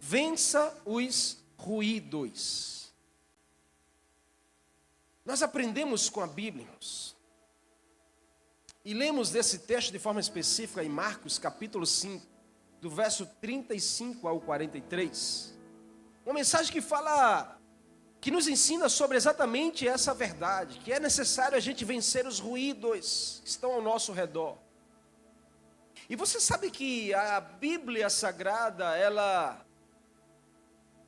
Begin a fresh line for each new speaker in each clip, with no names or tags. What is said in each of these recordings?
Vença os ruídos. Nós aprendemos com a Bíblia, irmãos, e lemos desse texto de forma específica em Marcos capítulo 5, do verso 35 ao 43. Uma mensagem que nos ensina sobre exatamente essa verdade, que é necessário a gente vencer os ruídos que estão ao nosso redor. E você sabe que a Bíblia Sagrada, ela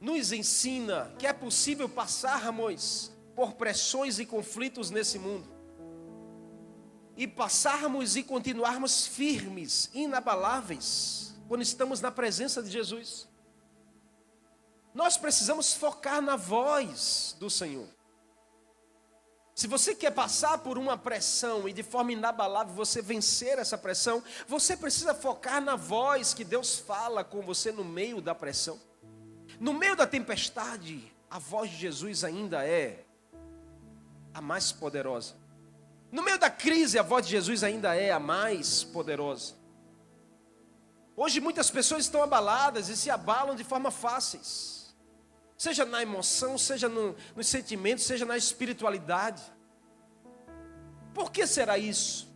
nos ensina que é possível passarmos por pressões e conflitos nesse mundo, e passarmos e continuarmos firmes, inabaláveis, quando estamos na presença de Jesus. Nós precisamos focar na voz do Senhor. Se você quer passar por uma pressão e de forma inabalável você vencer essa pressão, você precisa focar na voz que Deus fala com você no meio da pressão. No meio da tempestade, a voz de Jesus ainda é a mais poderosa. No meio da crise, a voz de Jesus ainda é a mais poderosa. Hoje muitas pessoas estão abaladas e se abalam de forma fáceis. Seja na emoção, seja nos sentimentos, seja na espiritualidade. Por que será isso?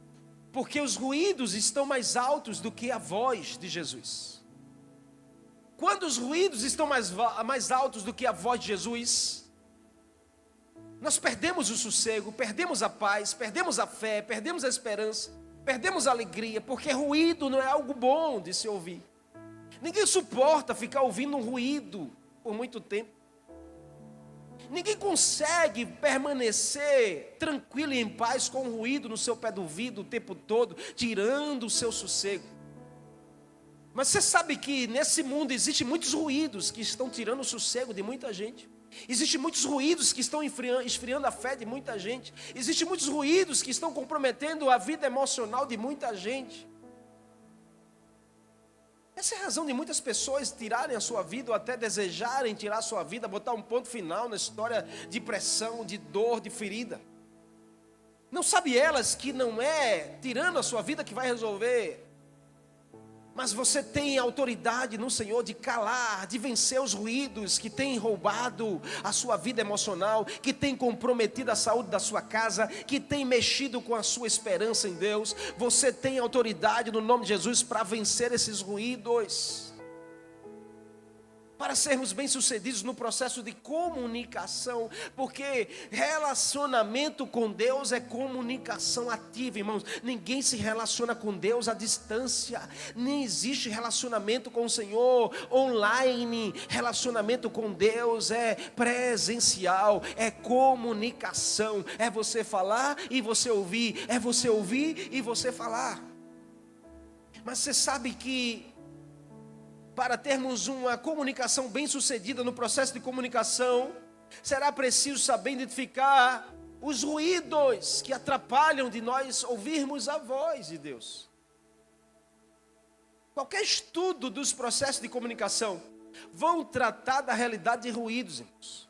Porque os ruídos estão mais altos do que a voz de Jesus. Quando os ruídos estão mais altos do que a voz de Jesus, nós perdemos o sossego, perdemos a paz, perdemos a fé, perdemos a esperança, perdemos a alegria, porque ruído não é algo bom de se ouvir. Ninguém suporta ficar ouvindo um ruído por muito tempo. Ninguém consegue permanecer tranquilo e em paz com o ruído no seu pé do ouvido o tempo todo, tirando o seu sossego. Mas você sabe que nesse mundo existem muitos ruídos que estão tirando o sossego de muita gente. Existem muitos ruídos que estão esfriando a fé de muita gente. Existem muitos ruídos que estão comprometendo a vida emocional de muita gente. Essa é a razão de muitas pessoas tirarem a sua vida, ou até desejarem tirar a sua vida, botar um ponto final na história de pressão, de dor, de ferida. Não sabe elas que não é tirando a sua vida que vai resolver. Mas você tem autoridade no Senhor de calar, de vencer os ruídos que têm roubado a sua vida emocional, que têm comprometido a saúde da sua casa, que têm mexido com a sua esperança em Deus. Você tem autoridade no nome de Jesus para vencer esses ruídos, para sermos bem-sucedidos no processo de comunicação, porque relacionamento com Deus é comunicação ativa, irmãos. Ninguém se relaciona com Deus à distância, nem existe relacionamento com o Senhor online. Relacionamento com Deus é presencial, é comunicação, é você falar e você ouvir, é você ouvir e você falar. Mas você sabe que para termos uma comunicação bem-sucedida no processo de comunicação, será preciso saber identificar os ruídos que atrapalham de nós ouvirmos a voz de Deus. Qualquer estudo dos processos de comunicação vão tratar da realidade de ruídos, irmãos.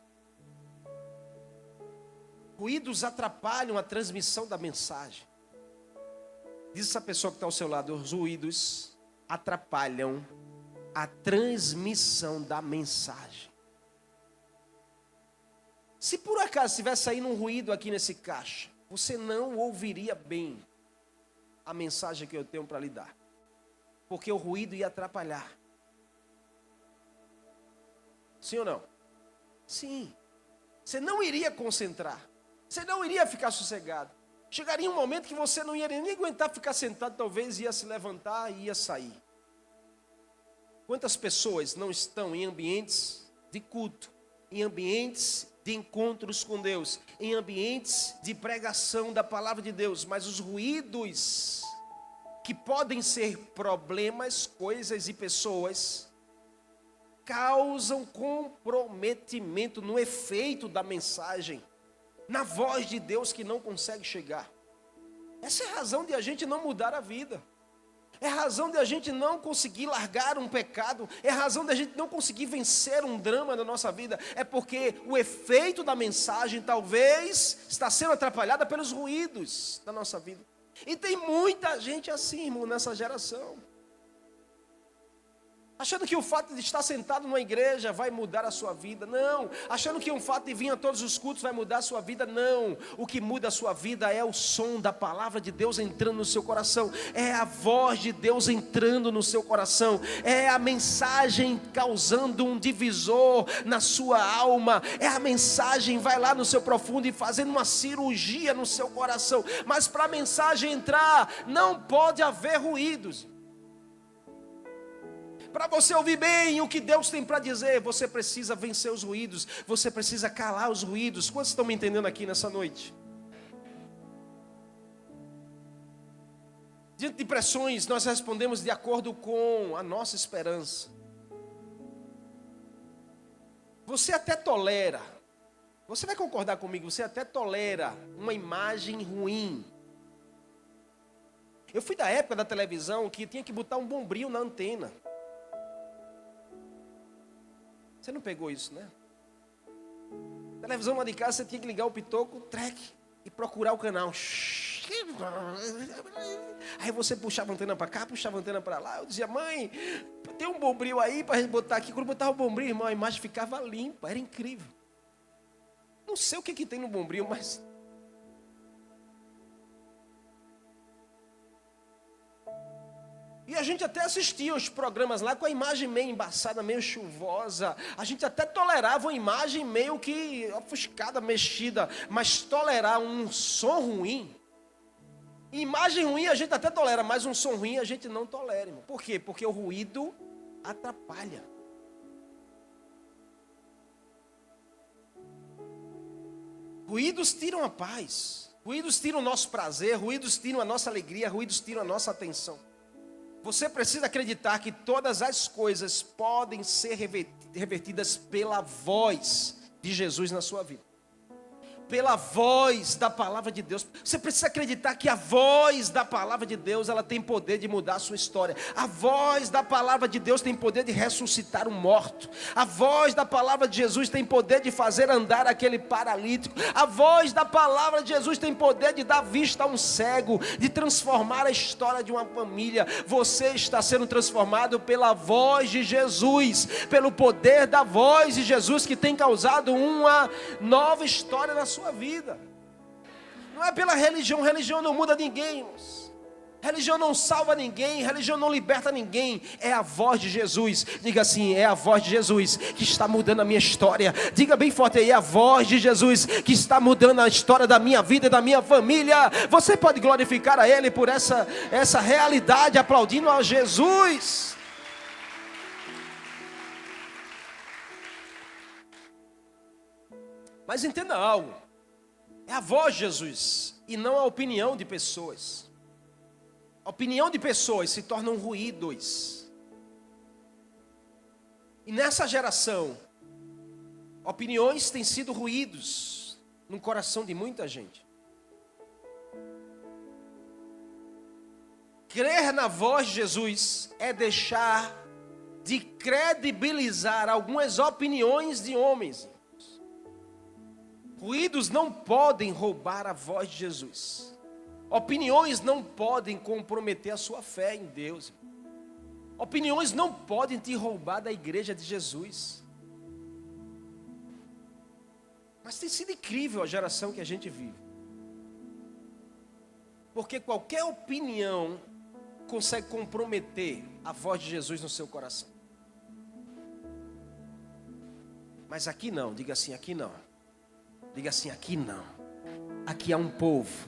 Ruídos atrapalham a transmissão da mensagem. Diz essa pessoa que está ao seu lado: os ruídos atrapalham a transmissão da mensagem. Se por acaso tivesse saindo um ruído aqui nesse caixa, você não ouviria bem a mensagem que eu tenho para lhe dar, porque o ruído ia atrapalhar. Sim ou não? Sim. Você não iria concentrar, você não iria ficar sossegado. Chegaria um momento que você não ia nem aguentar ficar sentado, talvez ia se levantar e ia sair. Quantas pessoas não estão em ambientes de culto, em ambientes de encontros com Deus, em ambientes de pregação da palavra de Deus, mas os ruídos que podem ser problemas, coisas e pessoas, causam comprometimento no efeito da mensagem, na voz de Deus que não consegue chegar. Essa é a razão de a gente não mudar a vida. É a razão de a gente não conseguir largar um pecado. É a razão de a gente não conseguir vencer um drama na nossa vida. É porque o efeito da mensagem talvez está sendo atrapalhada pelos ruídos da nossa vida. E tem muita gente assim, irmão, nessa geração. Achando que o fato de estar sentado numa igreja vai mudar a sua vida. Não. Achando que o fato de vir a todos os cultos vai mudar a sua vida. Não. O que muda a sua vida é o som da palavra de Deus entrando no seu coração. É a voz de Deus entrando no seu coração. É a mensagem causando um divisor na sua alma. É a mensagem, vai lá no seu profundo e fazendo uma cirurgia no seu coração. Mas para a mensagem entrar, não pode haver ruídos. Para você ouvir bem o que Deus tem para dizer, você precisa vencer os ruídos, você precisa calar os ruídos. Quantos estão me entendendo aqui nessa noite? Diante de pressões, nós respondemos de acordo com a nossa esperança. Você até tolera, você vai concordar comigo, você até tolera uma imagem ruim. Eu fui da época da televisão que tinha que botar um bombril na antena. Você não pegou isso, né? Televisão lá de casa, você tinha que ligar o pitoco, track, e procurar o canal. Aí você puxava a antena para cá, puxava a antena para lá. Eu dizia, mãe, tem um bombril aí para a gente botar aqui. Quando botava o bombril, irmão, a imagem ficava limpa, era incrível. Não sei o que tem no bombril, mas... E a gente até assistia os programas lá com a imagem meio embaçada, meio chuvosa. A gente até tolerava uma imagem meio que ofuscada, mexida. Mas tolerar um som ruim, imagem ruim a gente até tolera, mas um som ruim a gente não tolera, irmão. Por quê? Porque o ruído atrapalha. Ruídos tiram a paz. Ruídos tiram o nosso prazer. Ruídos tiram a nossa alegria. Ruídos tiram a nossa atenção. Você precisa acreditar que todas as coisas podem ser revertidas pela voz de Jesus na sua vida. Pela voz da palavra de Deus. Você precisa acreditar que a voz da palavra de Deus, ela tem poder de mudar a sua história. A voz da palavra de Deus tem poder de ressuscitar um morto. A voz da palavra de Jesus tem poder de fazer andar aquele paralítico. A voz da palavra de Jesus tem poder de dar vista a um cego, de transformar a história de uma família. Você está sendo transformado pela voz de Jesus, pelo poder da voz de Jesus, que tem causado uma nova história na sua vida. Não é pela religião. Religião não muda ninguém, irmãos. Religião não salva ninguém. Religião não liberta ninguém. É a voz de Jesus. Diga assim, é a voz de Jesus que está mudando a minha história. Diga bem forte aí, é a voz de Jesus que está mudando a história da minha vida e da minha família. Você pode glorificar a Ele por essa realidade, aplaudindo a Jesus. Mas entenda algo. É a voz de Jesus e não a opinião de pessoas. A opinião de pessoas se tornam ruídos. E nessa geração, opiniões têm sido ruídos no coração de muita gente. Crer na voz de Jesus é deixar de credibilizar algumas opiniões de homens. Ruídos não podem roubar a voz de Jesus. Opiniões não podem comprometer a sua fé em Deus. Opiniões não podem te roubar da igreja de Jesus. Mas tem sido incrível a geração que a gente vive. Porque qualquer opinião consegue comprometer a voz de Jesus no seu coração. Mas aqui não, diga assim, aqui não. Diga assim, aqui não. Aqui há um povo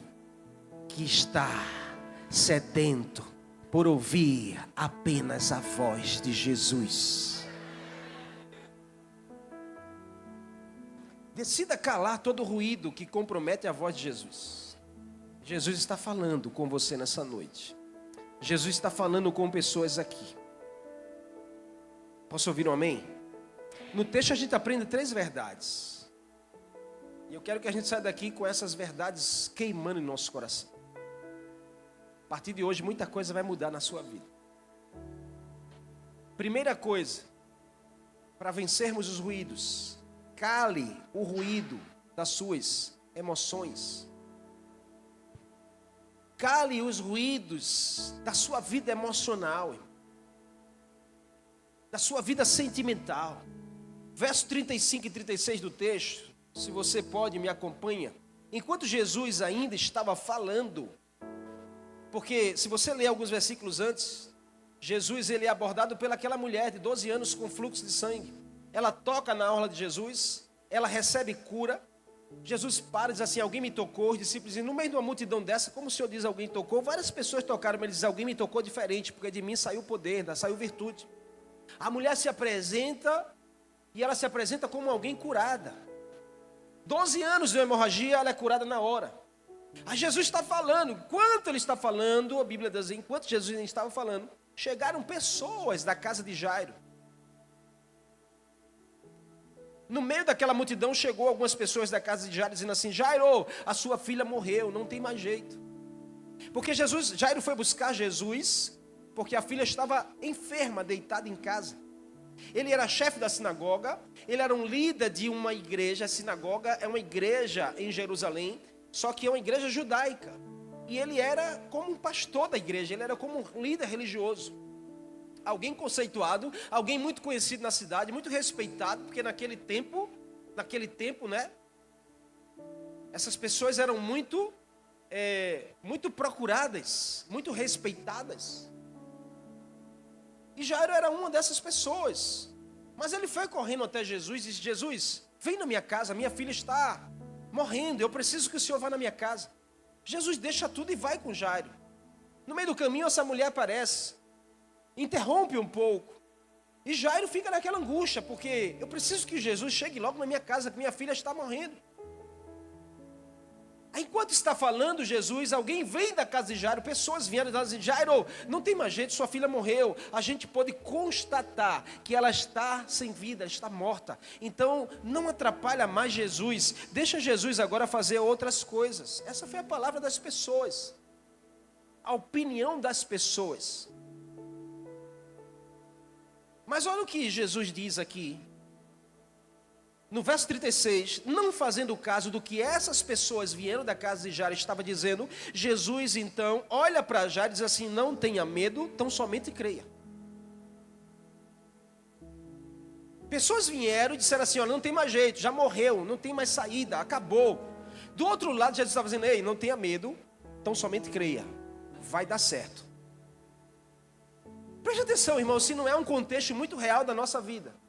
que está sedento por ouvir apenas a voz de Jesus. Decida calar todo ruído que compromete a voz de Jesus. Jesus está falando com você nessa noite. Jesus está falando com pessoas aqui. Posso ouvir um amém? No texto a gente aprende 3 verdades. E eu quero que a gente saia daqui com essas verdades queimando em nosso coração. A partir de hoje, muita coisa vai mudar na sua vida. Primeira coisa, para vencermos os ruídos, cale o ruído das suas emoções. Cale os ruídos da sua vida emocional, da sua vida sentimental. Verso 35 e 36 do texto, se você pode, me acompanha. Enquanto Jesus ainda estava falando, porque se você ler alguns versículos antes, Jesus ele é abordado pelaquela mulher de 12 anos com fluxo de sangue. Ela toca na orla de Jesus, ela recebe cura. Jesus para e diz assim, alguém me tocou. Os discípulos dizem, no meio de uma multidão dessa, como o Senhor diz, alguém tocou? Várias pessoas tocaram, mas ele diz, alguém me tocou diferente, porque de mim saiu poder, saiu virtude. A mulher se apresenta, e ela se apresenta como alguém curada. 12 anos de hemorragia, ela é curada na hora. Aí Jesus está falando, enquanto ele está falando, a Bíblia diz, enquanto Jesus estava falando, chegaram pessoas da casa de Jairo. No meio daquela multidão chegou algumas pessoas da casa de Jairo dizendo assim, Jairo, a sua filha morreu, não tem mais jeito. Porque Jairo foi buscar Jesus, porque a filha estava enferma, deitada em casa. Ele era chefe da sinagoga, ele era um líder de uma igreja. A sinagoga é uma igreja em Jerusalém, só que é uma igreja judaica. E ele era como um pastor da igreja, ele era como um líder religioso. Alguém conceituado, alguém muito conhecido na cidade, muito respeitado, porque naquele tempo, né? Essas pessoas eram muito procuradas, muito respeitadas. E Jairo era uma dessas pessoas. Mas ele foi correndo até Jesus e disse, Jesus, vem na minha casa, minha filha está morrendo, eu preciso que o Senhor vá na minha casa. Jesus deixa tudo e vai com Jairo. No meio do caminho essa mulher aparece, interrompe um pouco. E Jairo fica naquela angústia, porque eu preciso que Jesus chegue logo na minha casa, que minha filha está morrendo. Aí, enquanto está falando Jesus, alguém vem da casa de Jairo, pessoas vieram e dizem, Jairo, não tem mais jeito, sua filha morreu. A gente pode constatar que ela está sem vida, ela está morta. Então, não atrapalha mais Jesus, deixa Jesus agora fazer outras coisas. Essa foi a palavra das pessoas, a opinião das pessoas. Mas olha o que Jesus diz aqui. No verso 36, não fazendo caso do que essas pessoas vieram da casa de Jairo estava dizendo, Jesus então olha para Jairo e diz assim, não tenha medo, tão somente creia. Pessoas vieram e disseram assim, olha, não tem mais jeito, já morreu, não tem mais saída, acabou. Do outro lado, Jesus estava dizendo, ei, não tenha medo, tão somente creia, vai dar certo. Preste atenção, irmão, se não é um contexto muito real da nossa vida.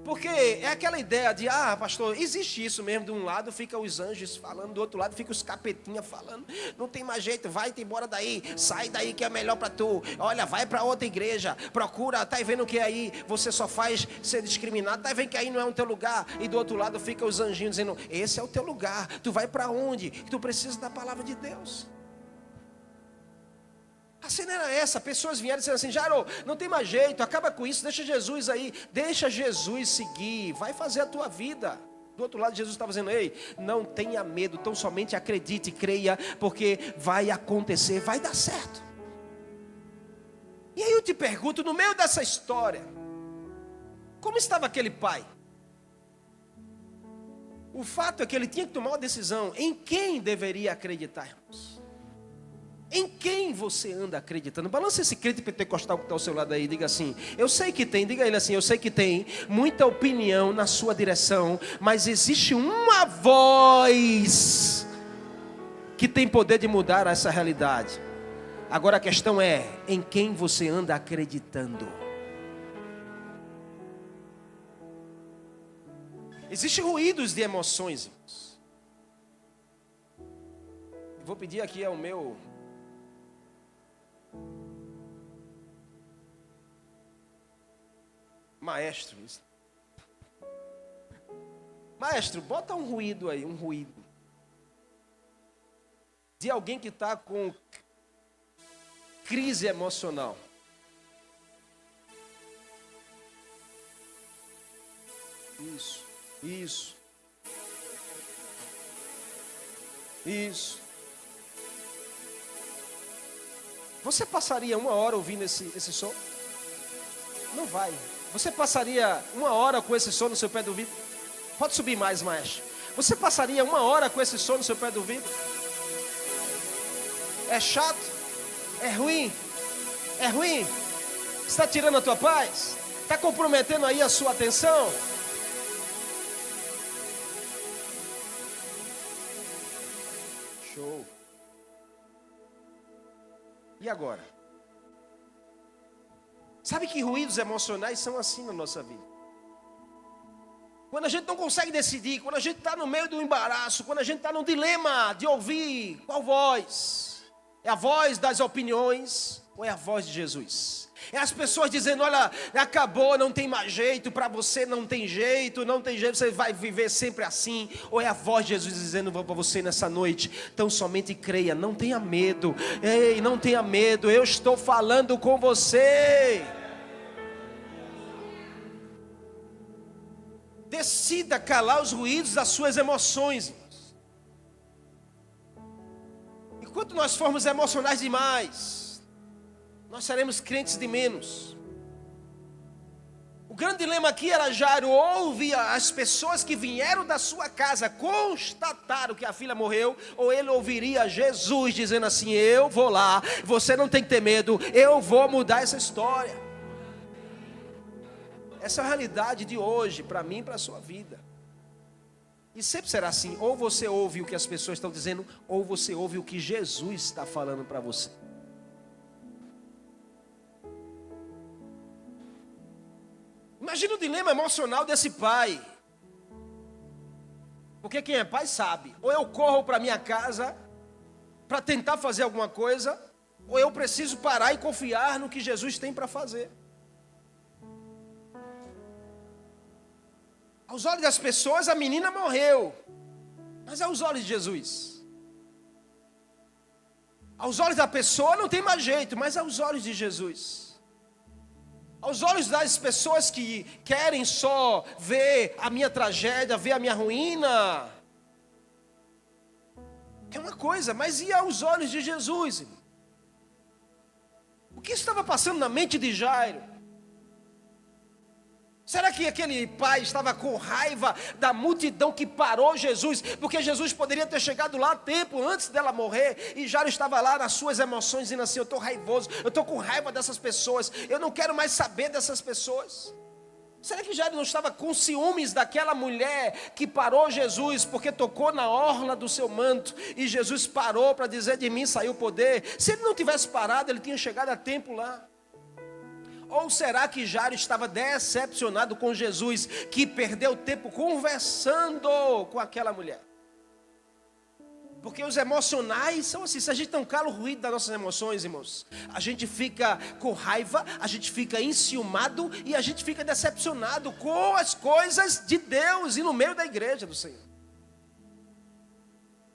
Porque é aquela ideia de, pastor, existe isso mesmo, de um lado fica os anjos falando, do outro lado fica os capetinhas falando, não tem mais jeito, vai-te embora daí, sai daí que é melhor para tu, olha, vai para outra igreja, procura, tá vendo que aí você só faz ser discriminado, tá vendo que aí não é o teu lugar, e do outro lado fica os anjinhos dizendo, esse é o teu lugar, tu vai para onde? Tu precisa da palavra de Deus. A cena era essa, pessoas vieram dizendo assim, Jairo, não tem mais jeito, acaba com isso, deixa Jesus aí, deixa Jesus seguir, vai fazer a tua vida. Do outro lado Jesus estava dizendo, ei, não tenha medo, tão somente acredite, creia, porque vai acontecer, vai dar certo. E aí eu te pergunto, no meio dessa história, como estava aquele pai? O fato é que ele tinha que tomar uma decisão, em quem deveria acreditar, irmãos? Em quem você anda acreditando? Balança esse crente pentecostal que está ao seu lado aí. Diga assim, eu sei que tem, diga ele assim, eu sei que tem muita opinião na sua direção, mas existe uma voz que tem poder de mudar essa realidade. Agora a questão é, em quem você anda acreditando? Existem ruídos de emoções, irmãos. Eu vou pedir aqui ao meu Maestro, bota um ruído aí, um ruído. De alguém que está com crise emocional. Isso. Isso. Você passaria 1 hora ouvindo esse som? Não vai. Você passaria 1 hora com esse som no seu pé do ouvido? Pode subir mais, maestro. Você passaria 1 hora com esse som no seu pé do ouvido? É chato? É ruim? É ruim? Está tirando a tua paz? Está comprometendo aí a sua atenção? Show. E agora? Sabe que ruídos emocionais são assim na nossa vida? Quando a gente não consegue decidir, quando a gente está no meio do embaraço, quando a gente está no dilema de ouvir qual voz? É a voz das opiniões ou é a voz de Jesus? É as pessoas dizendo, olha, acabou, não tem mais jeito, para você não tem jeito, você vai viver sempre assim. Ou é a voz de Jesus dizendo para você nessa noite, então somente creia, não tenha medo, ei, não tenha medo, eu estou falando com você. Decida calar os ruídos das suas emoções. Enquanto nós formos emocionais demais, nós seremos crentes de menos. O grande dilema aqui era Jairo ouve as pessoas que vieram da sua casa constataram que a filha morreu, ou ele ouviria Jesus dizendo assim, eu vou lá, você não tem que ter medo, eu vou mudar essa história. Essa é a realidade de hoje, para mim e para a sua vida. E sempre será assim, ou você ouve o que as pessoas estão dizendo, ou você ouve o que Jesus está falando para você. Imagina o dilema emocional desse pai. Porque quem é pai sabe. Ou eu corro para minha casa para tentar fazer alguma coisa, ou eu preciso parar e confiar no que Jesus tem para fazer. Aos olhos das pessoas a menina morreu. Mas aos olhos de Jesus? Aos olhos da pessoa não tem mais jeito, mas aos olhos de Jesus? Aos olhos das pessoas que querem só ver a minha tragédia, ver a minha ruína. É uma coisa, mas e aos olhos de Jesus, irmão? O que estava passando na mente de Jairo? Será que aquele pai estava com raiva da multidão que parou Jesus? Porque Jesus poderia ter chegado lá tempo antes dela morrer. E Jairo estava lá nas suas emoções dizendo assim, eu estou raivoso, eu estou com raiva dessas pessoas, eu não quero mais saber dessas pessoas. Será que Jairo não estava com ciúmes daquela mulher que parou Jesus porque tocou na orla do seu manto e Jesus parou para dizer, de mim saiu o poder? Se ele não tivesse parado, ele tinha chegado a tempo lá. Ou será que Jairo estava decepcionado com Jesus, que perdeu tempo conversando com aquela mulher? Porque os emocionais são assim, se a gente não cala o ruído das nossas emoções, irmãos, a gente fica com raiva, a gente fica enciumado e a gente fica decepcionado com as coisas de Deus e no meio da igreja do Senhor.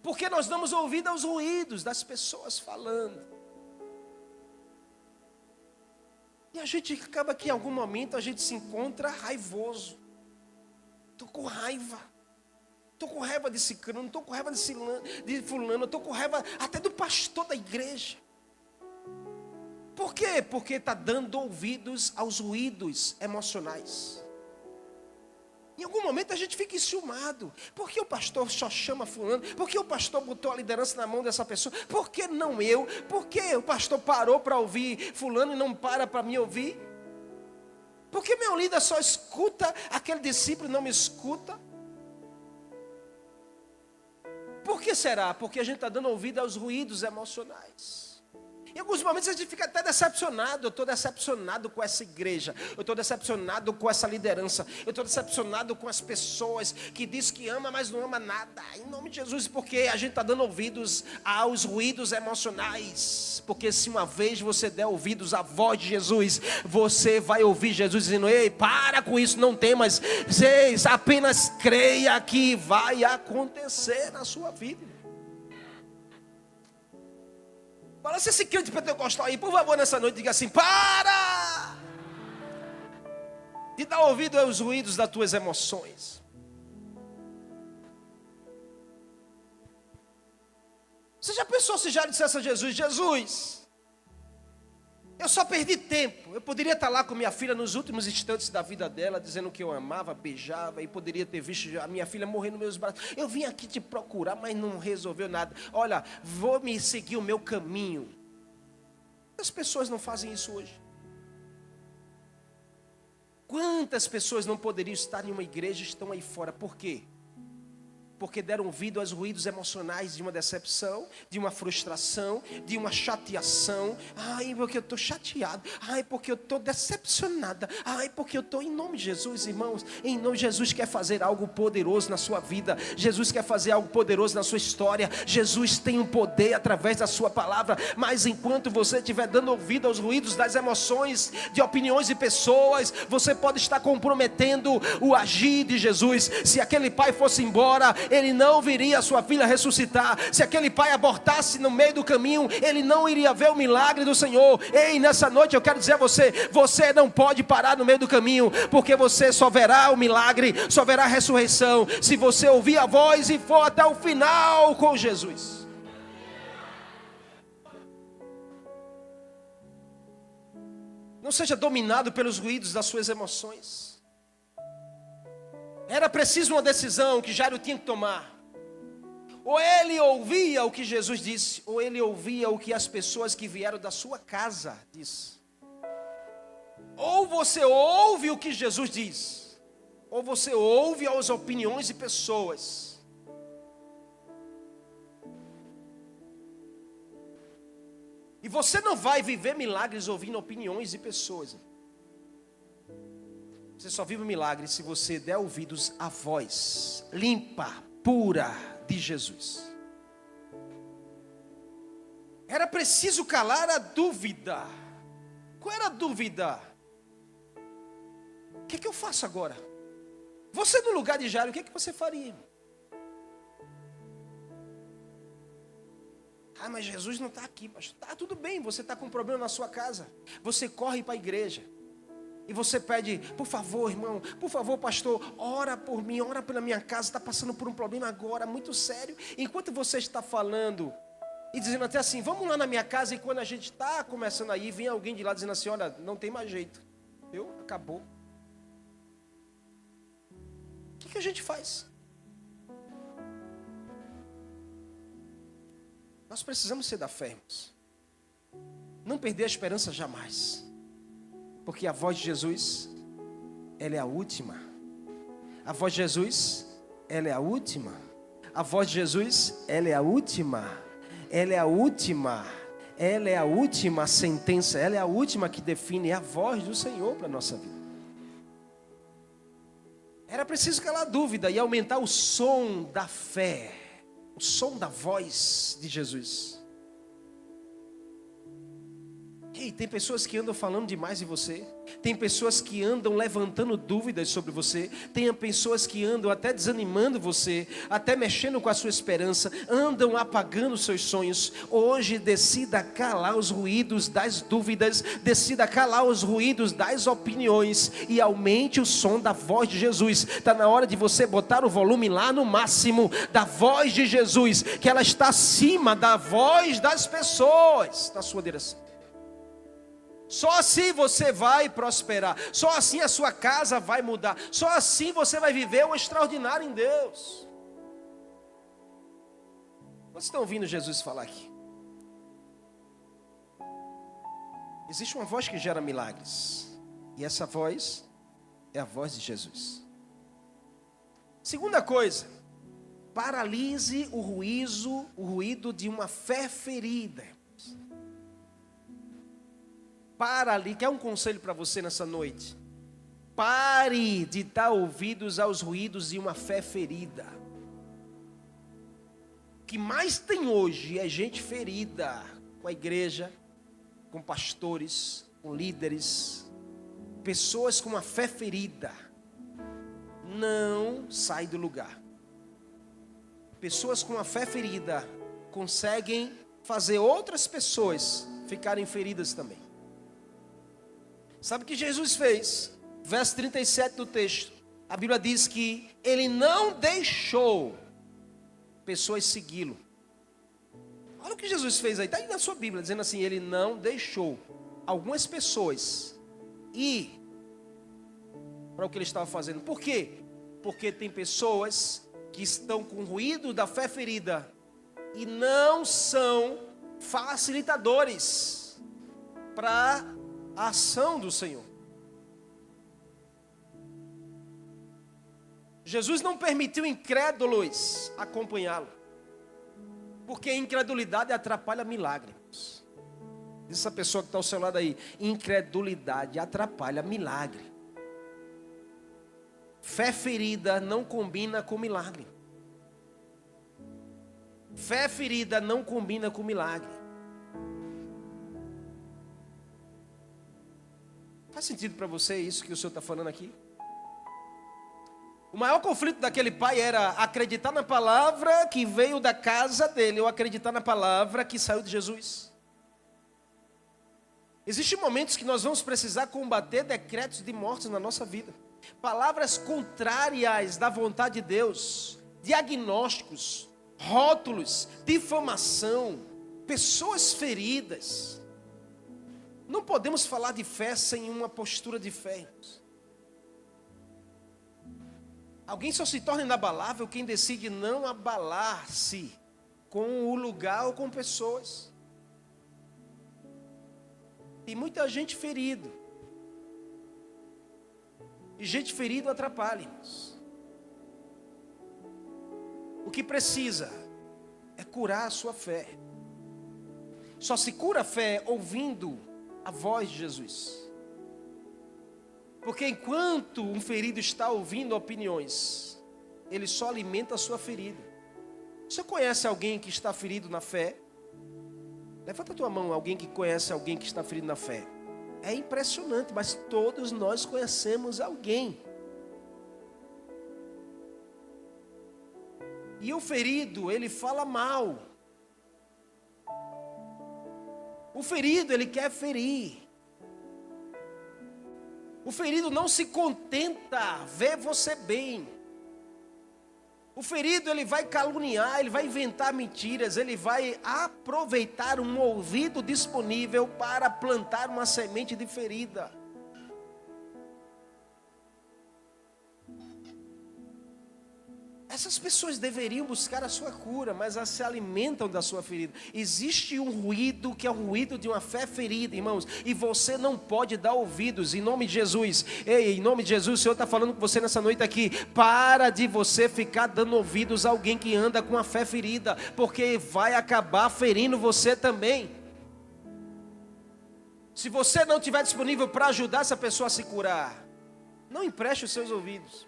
Porque nós damos ouvido aos ruídos das pessoas falando. E a gente acaba que em algum momento a gente se encontra raivoso. Estou com raiva. Estou com raiva de ciclano, estou com raiva de fulano, estou com raiva até do pastor da igreja. Por quê? Porque está dando ouvidos aos ruídos emocionais. Em algum momento a gente fica enciumado. Por que o pastor só chama fulano? Por que o pastor botou a liderança na mão dessa pessoa? Por que não eu? Por que o pastor parou para ouvir fulano e não para me ouvir? Por que meu líder só escuta, aquele discípulo não me escuta? Por que será? Porque a gente está dando ouvido aos ruídos emocionais. Em alguns momentos a gente fica até decepcionado. Eu estou decepcionado com essa igreja. Eu estou decepcionado com essa liderança. Eu estou decepcionado com as pessoas que diz que ama, mas não ama nada. Em nome de Jesus, porque a gente está dando ouvidos aos ruídos emocionais. Porque se uma vez você der ouvidos à voz de Jesus, você vai ouvir Jesus dizendo, ei, para com isso, não tem mais. Vocês apenas creia que vai acontecer na sua vida. Fala, se esse crente pentecostal aí, por favor, nessa noite, diga assim, para de dar ouvido aos ruídos das tuas emoções. Você já pensou se já dissesse a Jesus: Jesus, eu só perdi tempo. Eu poderia estar lá com minha filha nos últimos instantes da vida dela, dizendo que eu amava, beijava, e poderia ter visto a minha filha morrer nos meus braços. Eu vim aqui te procurar, mas não resolveu nada. Olha, vou me seguir o meu caminho. As pessoas não fazem isso hoje. Quantas pessoas não poderiam estar em uma igreja e estão aí fora? Por quê? Porque deram ouvido aos ruídos emocionais de uma decepção, de uma frustração, de uma chateação. Ai, porque eu estou chateado. Ai, porque eu estou decepcionada. Ai, porque eu estou... Em nome de Jesus, irmãos, em nome de Jesus quer fazer algo poderoso na sua vida. Jesus quer fazer algo poderoso na sua história. Jesus tem um poder através da sua palavra. Mas enquanto você estiver dando ouvido aos ruídos das emoções, de opiniões de pessoas, você pode estar comprometendo o agir de Jesus. Se aquele pai fosse embora, ele não viria a sua filha ressuscitar. Se aquele pai abortasse no meio do caminho, ele não iria ver o milagre do Senhor. Ei, nessa noite eu quero dizer a você: você não pode parar no meio do caminho, porque você só verá o milagre, só verá a ressurreição, se você ouvir a voz e for até o final com Jesus. Não seja dominado pelos ruídos das suas emoções. Era preciso uma decisão que Jairo tinha que tomar. Ou ele ouvia o que Jesus disse, ou ele ouvia o que as pessoas que vieram da sua casa disse. Ou você ouve o que Jesus diz, ou você ouve as opiniões de pessoas. E você não vai viver milagres ouvindo opiniões de pessoas. Você só vive um milagre se você der ouvidos à voz limpa, pura de Jesus. Era preciso calar a dúvida. Qual era a dúvida? O que eu faço agora? Você no lugar de Jairo, o que você faria? Ah, mas Jesus não está aqui, pastor. Tá tudo bem, você está com um problema na sua casa. Você corre para a igreja. E você pede: por favor, irmão, por favor, pastor, ora por mim, ora pela minha casa, está passando por um problema agora, muito sério. Enquanto você está falando e dizendo até assim: vamos lá na minha casa, e quando a gente está começando aí, vem alguém de lá dizendo assim: olha, não tem mais jeito, viu? Acabou. O que a gente faz? Nós precisamos ser da fé, irmãos. Não perder a esperança jamais. Porque a voz de Jesus, ela é a última. A voz de Jesus, ela é a última. A voz de Jesus, ela é a última. Ela é a última. Ela é a última sentença. Ela é a última que define a voz do Senhor para a nossa vida. Era preciso calar a dúvida e aumentar o som da fé. O som da voz de Jesus. Ei, tem pessoas que andam falando demais de você. Tem pessoas que andam levantando dúvidas sobre você. Tem pessoas que andam até desanimando você, até mexendo com a sua esperança, andam apagando os seus sonhos. Hoje decida calar os ruídos das dúvidas, decida calar os ruídos das opiniões e aumente o som da voz de Jesus. Está na hora de você botar o volume lá no máximo da voz de Jesus, que ela está acima da voz das pessoas na sua direção. Só assim você vai prosperar. Só assim a sua casa vai mudar. Só assim você vai viver o extraordinário em Deus. Vocês estão ouvindo Jesus falar aqui? Existe uma voz que gera milagres. E essa voz é a voz de Jesus. Segunda coisa, paralise o ruído de uma fé ferida. Para ali, quer um conselho para você nessa noite? Pare de dar ouvidos aos ruídos de uma fé ferida. O que mais tem hoje é gente ferida com a igreja, com pastores, com líderes, pessoas com uma fé ferida. Não sai do lugar. Pessoas com uma fé ferida conseguem fazer outras pessoas ficarem feridas também. Sabe o que Jesus fez? Verso 37 do texto. A Bíblia diz que ele não deixou pessoas segui-lo. que Jesus fez aí? Está aí na sua Bíblia, dizendo assim, ele não deixou algumas pessoas ir para o que ele estava fazendo. Por quê? Porque tem pessoas que estão com ruído da fé ferida e não são facilitadores para a ação do Senhor. Jesus não permitiu incrédulos acompanhá-lo, porque a incredulidade atrapalha milagres. Diz essa pessoa que está ao seu lado aí, incredulidade atrapalha milagre. Fé ferida não combina com milagre. Fé ferida não combina com milagre. Faz sentido para você isso que o Senhor está falando aqui? O maior conflito daquele pai era acreditar na palavra que veio da casa dele ou acreditar na palavra que saiu de Jesus. Existem momentos que nós vamos precisar combater decretos de morte na nossa vida. Palavras contrárias da vontade de Deus, diagnósticos, rótulos, difamação, pessoas feridas. Não podemos falar de fé sem uma postura de fé. Alguém só se torna inabalável quem decide não abalar-se com o lugar ou com pessoas. Tem muita gente ferida. E gente ferida atrapalha-nos. O que precisa é curar a sua fé. Só se cura a fé ouvindo a voz de Jesus. Porque enquanto um ferido está ouvindo opiniões, ele só alimenta a sua ferida. Você conhece alguém que está ferido na fé? Levanta a tua mão, alguém que conhece alguém que está ferido na fé. É impressionante, mas todos nós conhecemos alguém. E o ferido, ele fala mal. O ferido, ele quer ferir. O ferido não se contenta ver você bem. O ferido, ele vai caluniar, ele vai inventar mentiras, ele vai aproveitar um ouvido disponível para plantar uma semente de ferida. Essas pessoas deveriam buscar a sua cura, mas elas se alimentam da sua ferida. Existe um ruído que é o ruído de uma fé ferida, irmãos, e você não pode dar ouvidos, em nome de Jesus. Ei, em nome de Jesus, o Senhor está falando com você nessa noite aqui. Para de você ficar dando ouvidos a alguém que anda com a fé ferida, porque vai acabar ferindo você também. Se você não estiver disponível para ajudar essa pessoa a se curar, não empreste os seus ouvidos.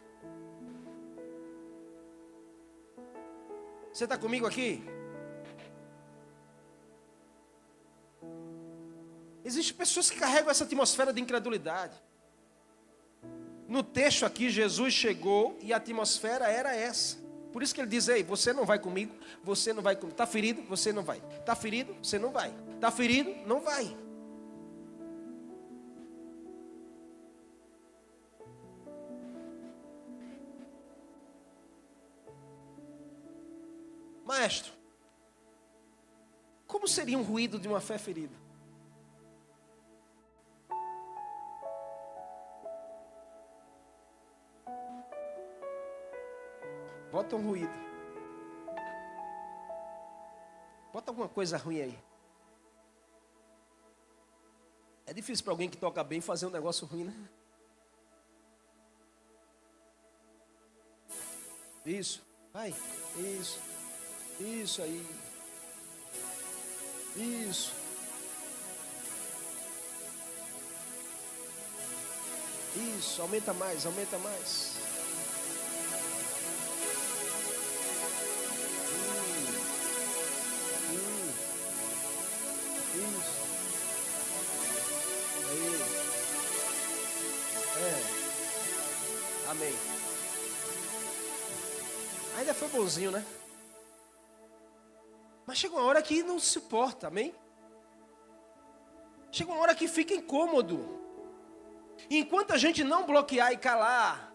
Você está comigo aqui? Existem pessoas que carregam essa atmosfera de incredulidade. No texto aqui, Jesus chegou e a atmosfera era essa. Por isso que ele diz, ei, você não vai comigo, você não vai comigo. Está ferido? Você não vai. Está ferido? Você não vai. Está ferido? Não vai. Maestro, como seria um ruído de uma fé ferida? Bota um ruído. Bota alguma coisa ruim aí. É difícil para alguém que toca bem fazer um negócio ruim, né? Isso, vai, isso. Isso aí. Isso. Isso, aumenta mais, aumenta mais. Isso. Aí. Amém. Ainda foi bonzinho, né? Mas chega uma hora que não se suporta, amém? Chega uma hora que fica incômodo. E enquanto a gente não bloquear e calar,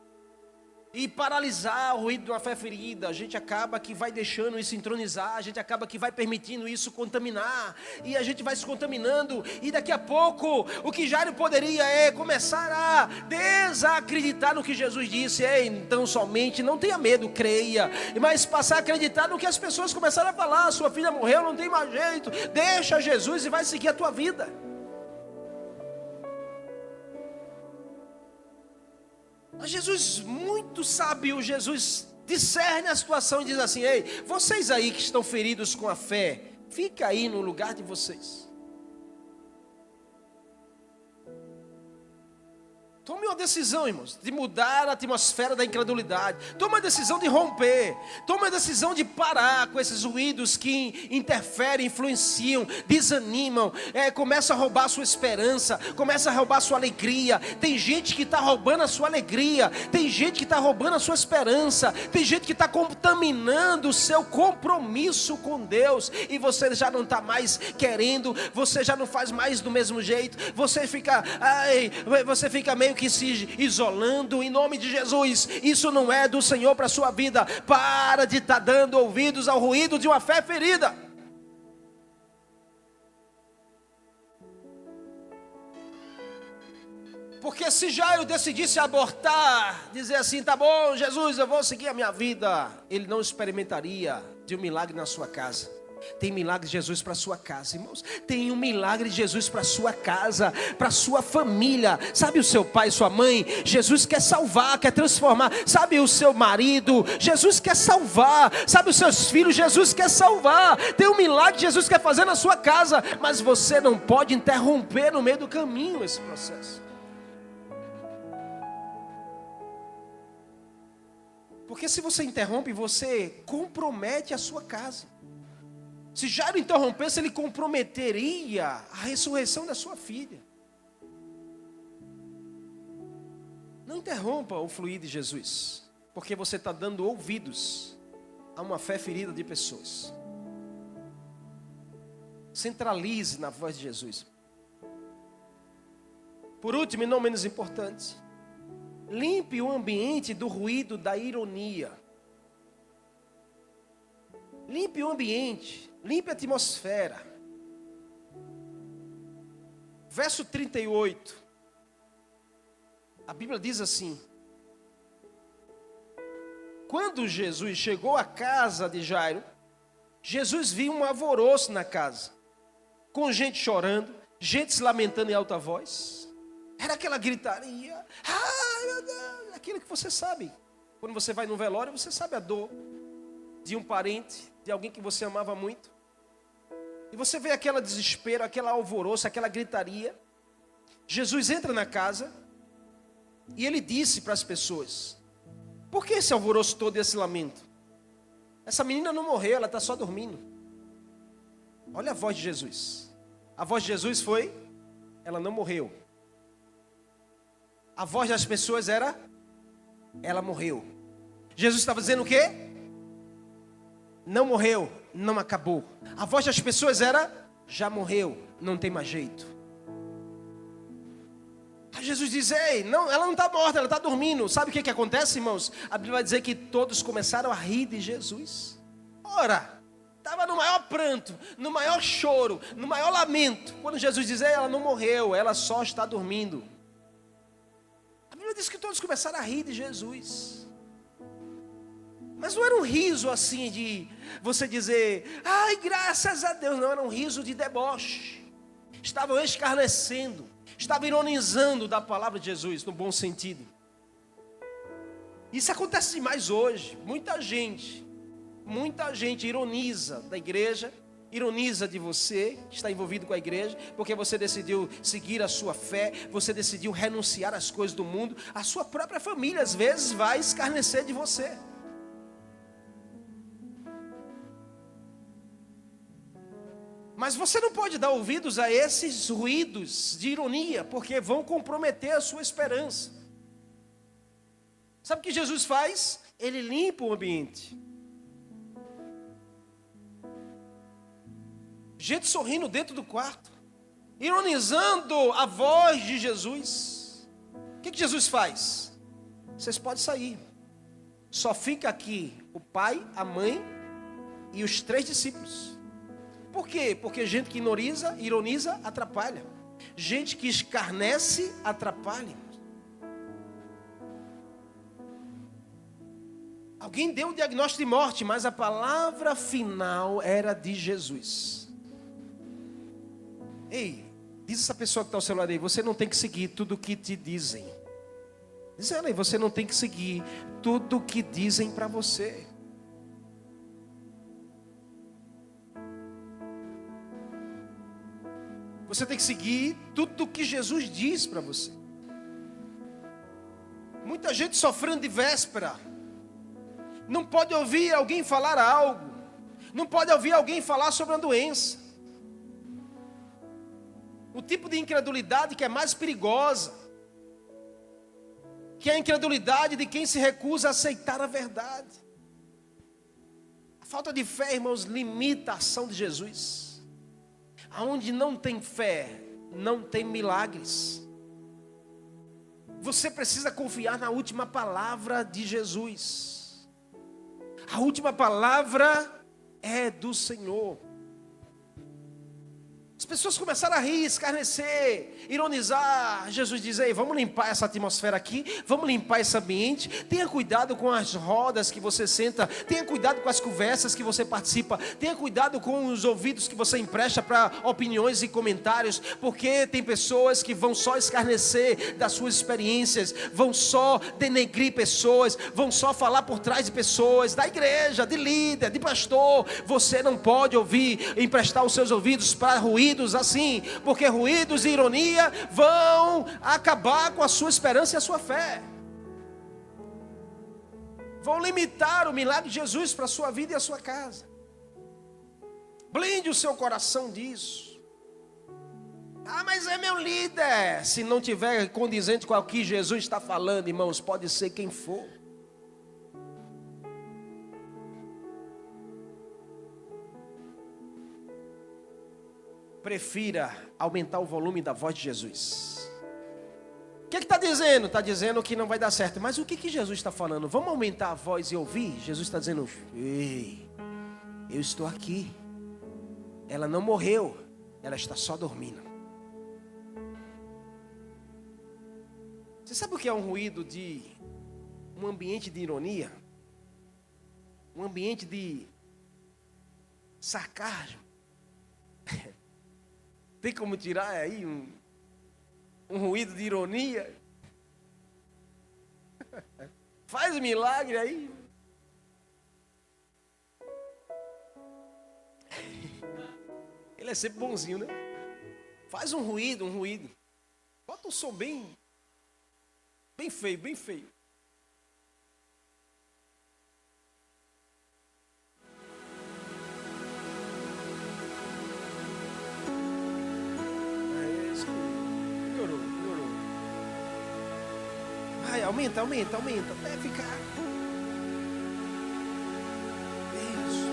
e paralisar o ruído de uma fé ferida. A gente acaba que vai deixando isso entronizar, a gente acaba que vai permitindo isso contaminar, e a gente vai se contaminando, e daqui a pouco o que Jairo poderia começar a desacreditar no que Jesus disse. Então somente não tenha medo, creia, mas passar a acreditar no que as pessoas começaram a falar: sua filha morreu, não tem mais jeito, deixa Jesus e vai seguir a tua vida. Mas Jesus, muito sábio, Jesus discerne a situação e diz assim: ei, vocês aí que estão feridos com a fé, fica aí no lugar de vocês. Tome uma decisão, irmãos, de mudar a atmosfera da incredulidade. Tome a decisão de romper. Tome a decisão de parar com esses ruídos que interferem, influenciam, desanimam. Começa a roubar a sua esperança, começa a roubar a sua alegria. Tem gente que está roubando a sua alegria. Tem gente que está roubando a sua esperança. Tem gente que está contaminando o seu compromisso com Deus. E você já não está mais querendo. Você já não faz mais do mesmo jeito. Você fica meio que se isolando. Em nome de Jesus, isso não é do Senhor para a sua vida. Para de estar dando ouvidos ao ruído de uma fé ferida. Porque se Jairo decidisse abortar, dizer assim: tá bom, Jesus, eu vou seguir a minha vida, ele não experimentaria de um milagre na sua casa. Tem milagre de Jesus para a sua casa, irmãos. Tem um milagre de Jesus para a sua casa, para a sua família. Sabe o seu pai, sua mãe? Jesus quer salvar, quer transformar. Sabe o seu marido? Jesus quer salvar. Sabe os seus filhos? Jesus quer salvar. Tem um milagre que Jesus quer fazer na sua casa. Mas você não pode interromper no meio do caminho esse processo. Porque se você interrompe, você compromete a sua casa. Se Jairo interrompesse, ele comprometeria a ressurreição da sua filha. Não interrompa o fluir de Jesus, porque você está dando ouvidos a uma fé ferida de pessoas. Centralize na voz de Jesus. Por último, e não menos importante, limpe o ambiente do ruído da ironia. Limpe o ambiente, limpe a atmosfera. Verso 38. A Bíblia diz assim: quando Jesus chegou à casa de Jairo, Jesus viu um alvoroço na casa, com gente chorando, gente se lamentando em alta voz. Era aquela gritaria. Ai, meu Deus, aquilo que você sabe. Quando você vai no velório, você sabe a dor de um parente, de alguém que você amava muito. E você vê aquele desespero, aquele alvoroço, aquela gritaria. Jesus entra na casa e ele disse para as pessoas: por que esse alvoroço todo e esse lamento? Essa menina não morreu, ela está só dormindo. Olha a voz de Jesus. A voz de Jesus foi: ela não morreu. A voz das pessoas era: ela morreu. Jesus estava dizendo o quê? Não morreu, não acabou. A voz das pessoas era: já morreu, não tem mais jeito. Aí Jesus diz: ei, não, ela não está morta, ela está dormindo. Sabe o que acontece, irmãos? A Bíblia vai dizer que todos começaram a rir de Jesus. Ora, estava no maior pranto, no maior choro, no maior lamento. Quando Jesus diz: ei, ela não morreu, ela só está dormindo. A Bíblia diz que todos começaram a rir de Jesus. Mas não era um riso assim de você dizer: ai, graças a Deus. Não, era um riso de deboche. Estavam escarnecendo, estavam ironizando da palavra de Jesus, no bom sentido. Isso acontece demais hoje. Muita gente ironiza da igreja, ironiza de você, que está envolvido com a igreja, porque você decidiu seguir a sua fé, você decidiu renunciar às coisas do mundo. A sua própria família, às vezes, vai escarnecer de você. Mas você não pode dar ouvidos a esses ruídos de ironia, porque vão comprometer a sua esperança. Sabe o que Jesus faz? Ele limpa o ambiente. Gente sorrindo dentro do quarto, ironizando a voz de Jesus. O que Jesus faz? Vocês podem sair. Só fica aqui o pai, a mãe e os 3 discípulos. Por quê? Porque gente que ironiza, atrapalha. Gente que escarnece, atrapalha. Alguém deu o diagnóstico de morte, mas a palavra final era de Jesus. Ei, diz essa pessoa que está ao seu lado aí, você não tem que seguir tudo o que te dizem. Diz ela aí, você não tem que seguir tudo o que dizem para você. Você tem que seguir tudo o que Jesus diz para você. Muita gente sofrendo de véspera. Não pode ouvir alguém falar algo. Não pode ouvir alguém falar sobre uma doença. O tipo de incredulidade que é mais perigosa, que é a incredulidade de quem se recusa a aceitar a verdade. A falta de fé, irmãos, limita a ação de Jesus. Aonde não tem fé, não tem milagres. Você precisa confiar na última palavra de Jesus. A última palavra é do Senhor. As pessoas começaram a rir, escarnecer, ironizar. Jesus diz, ei, vamos limpar essa atmosfera aqui, vamos limpar esse ambiente. Tenha cuidado com as rodas que você senta, tenha cuidado com as conversas que você participa, tenha cuidado com os ouvidos que você empresta para opiniões e comentários, porque tem pessoas que vão só escarnecer das suas experiências, vão só denegrir pessoas, vão só falar por trás de pessoas, da igreja, de líder, de pastor. Você não pode ouvir, emprestar os seus ouvidos para ruídos assim, porque ruídos e ironia vão acabar com a sua esperança e a sua fé. Vão limitar o milagre de Jesus para a sua vida e a sua casa. Blinde o seu coração disso. Ah, mas é meu líder. Se não tiver condizente com o que Jesus está falando, irmãos, pode ser quem for. Prefira aumentar o volume da voz de Jesus. O que está dizendo? Está dizendo que não vai dar certo. Mas o que Jesus está falando? Vamos aumentar a voz e ouvir? Jesus está dizendo, ei, eu estou aqui. Ela não morreu, ela está só dormindo. Você sabe o que é um ruído de um ambiente de ironia? Um ambiente de sarcasmo? Tem como tirar aí um ruído de ironia? Faz milagre aí. Ele é sempre bonzinho, né? Faz um ruído. Bota um som bem feio, bem feio. Melhorou. Vai, aumenta, até ficar. Isso.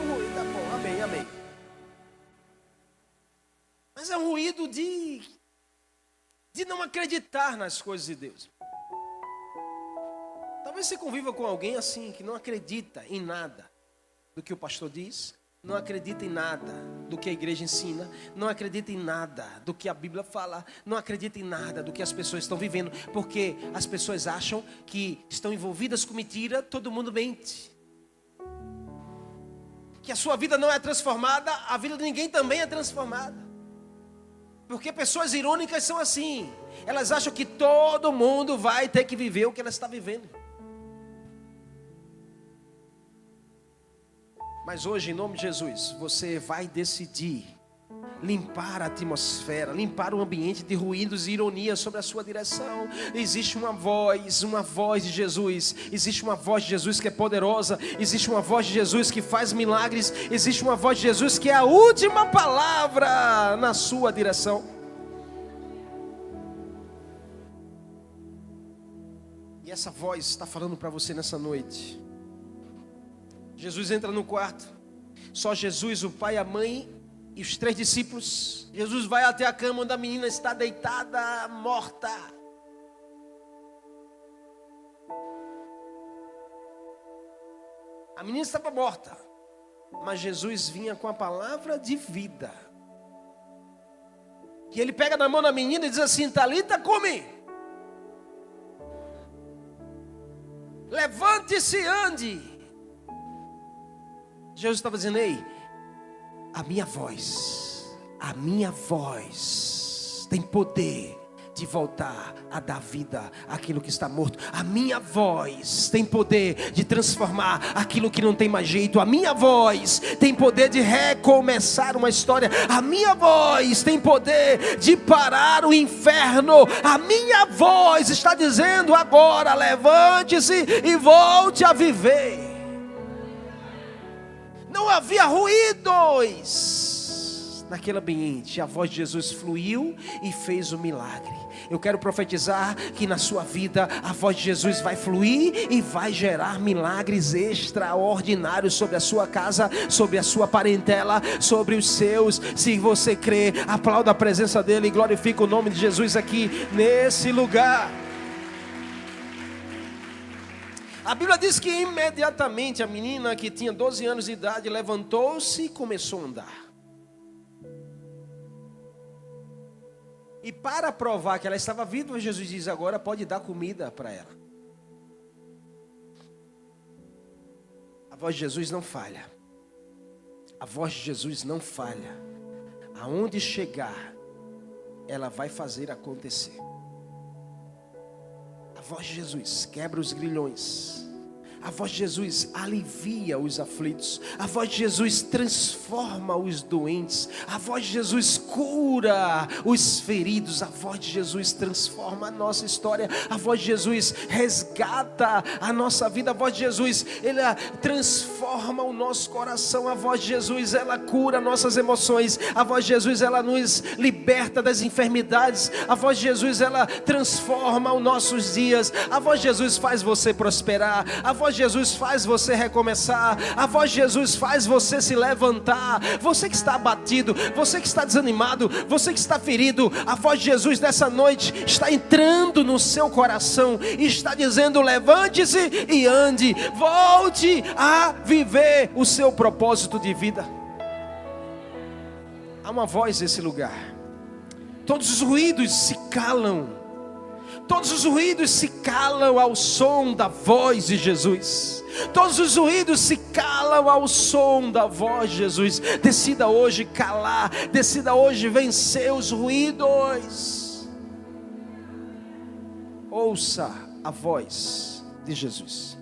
Um ruído, tá bom, amém. Mas é um ruído de não acreditar nas coisas de Deus. Talvez você conviva com alguém assim, que não acredita em nada do que o pastor diz, não acredita em nada do que a igreja ensina, não acredita em nada do que a Bíblia fala, não acredita em nada do que as pessoas estão vivendo, porque as pessoas acham que estão envolvidas com mentira, todo mundo mente. Que a sua vida não é transformada, a vida de ninguém também é transformada. Porque pessoas irônicas são assim, elas acham que todo mundo vai ter que viver o que ela está vivendo. Mas hoje, em nome de Jesus, você vai decidir limpar a atmosfera, limpar o ambiente de ruídos e ironias sobre a sua direção. Existe uma voz de Jesus. Existe uma voz de Jesus que é poderosa. Existe uma voz de Jesus que faz milagres. Existe uma voz de Jesus que é a última palavra na sua direção. E essa voz está falando para você nessa noite. Jesus entra no quarto, só Jesus, o pai, a mãe e os 3 discípulos. Jesus vai até a cama onde a menina está deitada, morta. A menina estava morta, mas Jesus vinha com a palavra de vida. Que ele pega na mão da menina e diz assim: Talita, cumi. Levante-se e ande. Jesus estava dizendo: ei, a minha voz tem poder de voltar a dar vida àquilo que está morto. A minha voz tem poder de transformar aquilo que não tem mais jeito. A minha voz tem poder de recomeçar uma história. A minha voz tem poder de parar o inferno. A minha voz está dizendo agora: levante-se e volte a viver. Não havia ruídos naquele ambiente. A voz de Jesus fluiu e fez o milagre. Eu quero profetizar que na sua vida a voz de Jesus vai fluir e vai gerar milagres extraordinários sobre a sua casa, sobre a sua parentela, sobre os seus. Se você crê, aplauda a presença dele e glorifica o nome de Jesus aqui nesse lugar. A Bíblia diz que imediatamente a menina que tinha 12 anos de idade levantou-se e começou a andar. E para provar que ela estava viva, Jesus diz: agora pode dar comida para ela. A voz de Jesus não falha. A voz de Jesus não falha. Aonde chegar, ela vai fazer acontecer. A voz de Jesus quebra os grilhões. A voz de Jesus alivia os aflitos. A voz de Jesus transforma os doentes. A voz de Jesus cura os feridos. A voz de Jesus transforma a nossa história. A voz de Jesus resgata a nossa vida. A voz de Jesus, ela transforma o nosso coração. A voz de Jesus, ela cura nossas emoções. A voz de Jesus, ela nos liberta das enfermidades. A voz de Jesus, ela transforma os nossos dias. A voz de Jesus faz você prosperar. A voz de Jesus faz você recomeçar. A voz de Jesus faz você se levantar. Você que está abatido, você que está desanimado, você que está ferido, a voz de Jesus nessa noite está entrando no seu coração e está dizendo: levante-se e ande, volte a viver o seu propósito de vida. Há uma voz nesse lugar. Todos os ruídos se calam. Todos os ruídos se calam ao som da voz de Jesus. Todos os ruídos se calam ao som da voz de Jesus. Decida hoje calar. Decida hoje vencer os ruídos. Ouça a voz de Jesus.